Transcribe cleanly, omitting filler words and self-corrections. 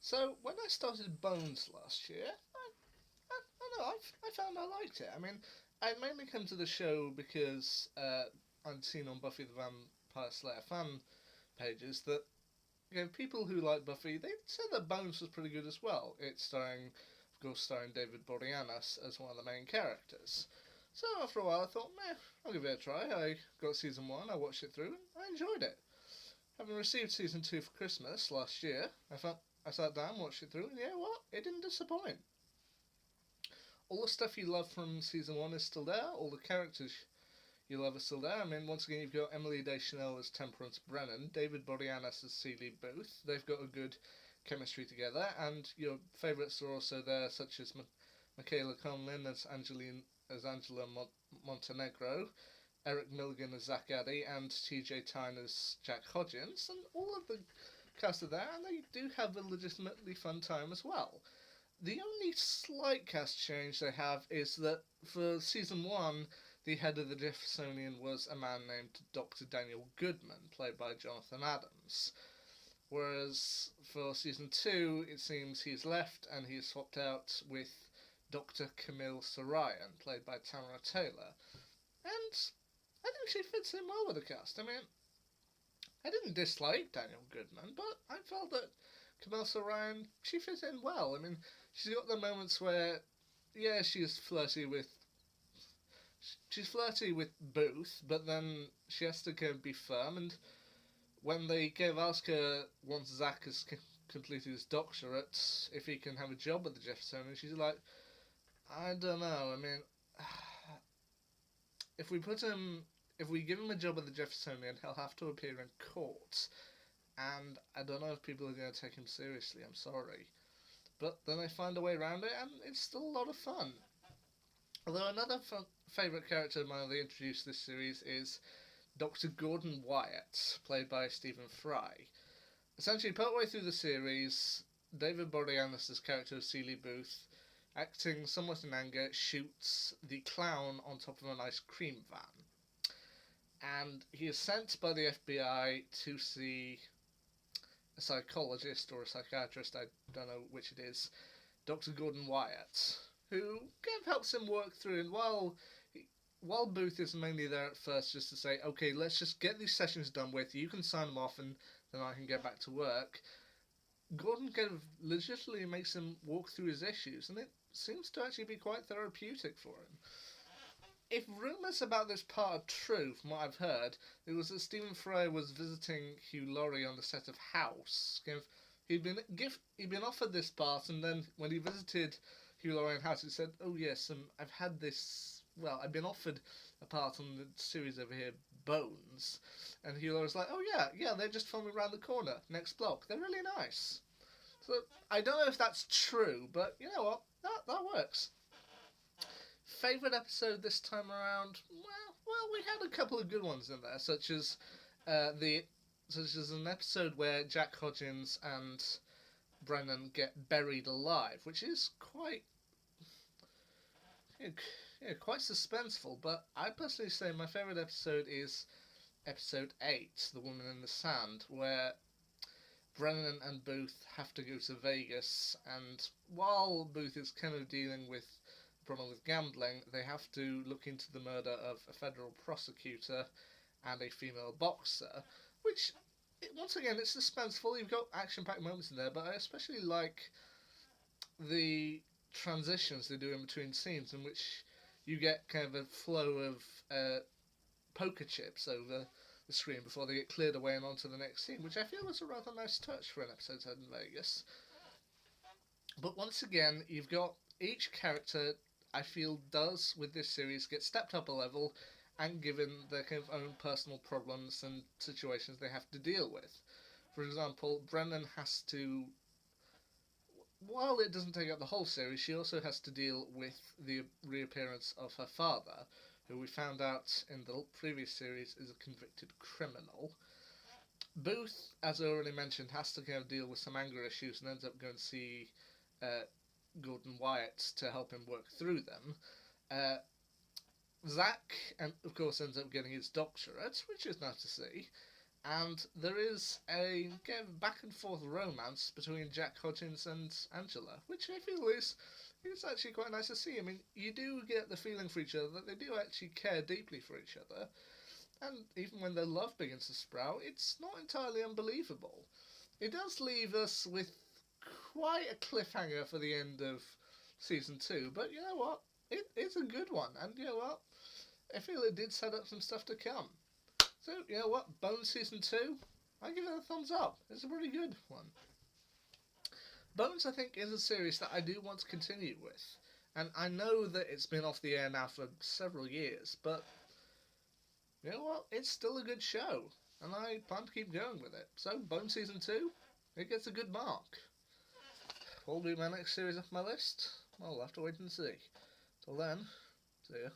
So when I started Bones last year, I don't know, I found I liked it. I mean, I mainly come to the show because I'd seen on Buffy the Vampire Slayer fan pages that people who like Buffy, they said that Bones was pretty good as well. It's starring David Boreanaz as one of the main characters. So after a while, I thought, meh, I'll give it a try. I got season one, I watched it through, and I enjoyed it. Having received season two for Christmas last year, I sat down, watched it through, and yeah, what? It didn't disappoint. All the stuff you love from season one is still there. All the characters you love are still there. I mean, once again, you've got Emily Deschanel as Temperance Brennan, David Boreanaz as Celie Booth. They've got a good chemistry together, and your favourites are also there, such as Michaela Conlin as Angela Montenegro, Eric Milligan as Zach Addy, and T.J. Tyne as Jack Hodgins, and all of the cast are there, and they do have a legitimately fun time as well. The only slight cast change they have is that for season one, the head of the Jeffersonian was a man named Dr. Daniel Goodman, played by Jonathan Adams. Whereas for season two, it seems he's left and he's swapped out with Dr. Camille Sarayan, played by Tamara Taylor. And I think she fits in well with the cast. I mean, I didn't dislike Daniel Goodman, but I felt that Camille Sarayan, she fits in well. I mean, she's got the moments where, yeah, she's flirty with Booth, but then she has to go be firm. And when ask her once Zach has completed his doctorate if he can have a job at the Jeffersonian, she's like, I don't know. I mean, if we put him, if we give him a job at the Jeffersonian, he'll have to appear in court, and I don't know if people are going to take him seriously. I'm sorry, but then they find a way around it, and it's still a lot of fun. Although another favourite character of mine they introduced this series is Dr. Gordon Wyatt, played by Stephen Fry. Essentially, partway through the series, David Boreanaz's character of Celie Booth, acting somewhat in anger, shoots the clown on top of an ice cream van. And he is sent by the FBI to see a psychologist or a psychiatrist, I don't know which it is, Dr. Gordon Wyatt, who kind of helps him work through. And while Booth is mainly there at first just to say, okay, let's just get these sessions done with, you can sign them off and then I can get back to work, Gordon kind of legitimately makes him walk through his issues, and it seems to actually be quite therapeutic for him. If rumours about this part are true, from what I've heard, it was that Stephen Fry was visiting Hugh Laurie on the set of House. He'd been offered this part, and then when he visited Hugh Laurie in House, he said, "Oh yes, I've had this. Well, I've been offered a part on the series over here, Bones." And Hugh Laurie's like, "Oh yeah, they're just filming around the corner, next block. They're really nice." So I don't know if that's true, but you know what? That works. Favorite episode this time around? Well, we had a couple of good ones in there, the such as an episode where Jack Hodgins and Brennan get buried alive, which is quite suspenseful. But I personally say my favorite episode is episode 8, The Woman in the Sand, where Brennan and Booth have to go to Vegas, and while Booth is kind of dealing with the problem with gambling, they have to look into the murder of a federal prosecutor and a female boxer, which, once again, it's suspenseful. You've got action-packed moments in there, but I especially like the transitions they do in between scenes, in which you get kind of a flow of poker chips over the screen before they get cleared away and onto the next scene, which I feel was a rather nice touch for an episode set in Vegas. But once again, you've got each character, I feel, does with this series get stepped up a level and given their kind of own personal problems and situations they have to deal with. For example, Brennan has to, while it doesn't take up the whole series, she also has to deal with the reappearance of her father, who we found out in the previous series is a convicted criminal. Booth, as I already mentioned, has to kind of deal with some anger issues and ends up going to see Gordon Wyatt to help him work through them. Uh, Zach, and of course, ends up getting his doctorate, which is nice to see. And there is a back and forth romance between Jack Hutchins and Angela, which I feel is actually quite nice to see. I mean, you do get the feeling for each other that they do actually care deeply for each other, and even when their love begins to sprout, it's not entirely unbelievable. It does leave us with quite a cliffhanger for the end of season two, but you know what? It's a good one, and you know what? I feel it did set up some stuff to come. So, you know what? Bones Season 2, I give it a thumbs up. It's a pretty good one. Bones, I think, is a series that I do want to continue with. And I know that it's been off the air now for several years, but you know what? It's still a good show. And I plan to keep going with it. So, Bones Season 2, it gets a good mark. Will be my next series off my list? Well, I'll have to wait and see. Till then, see ya.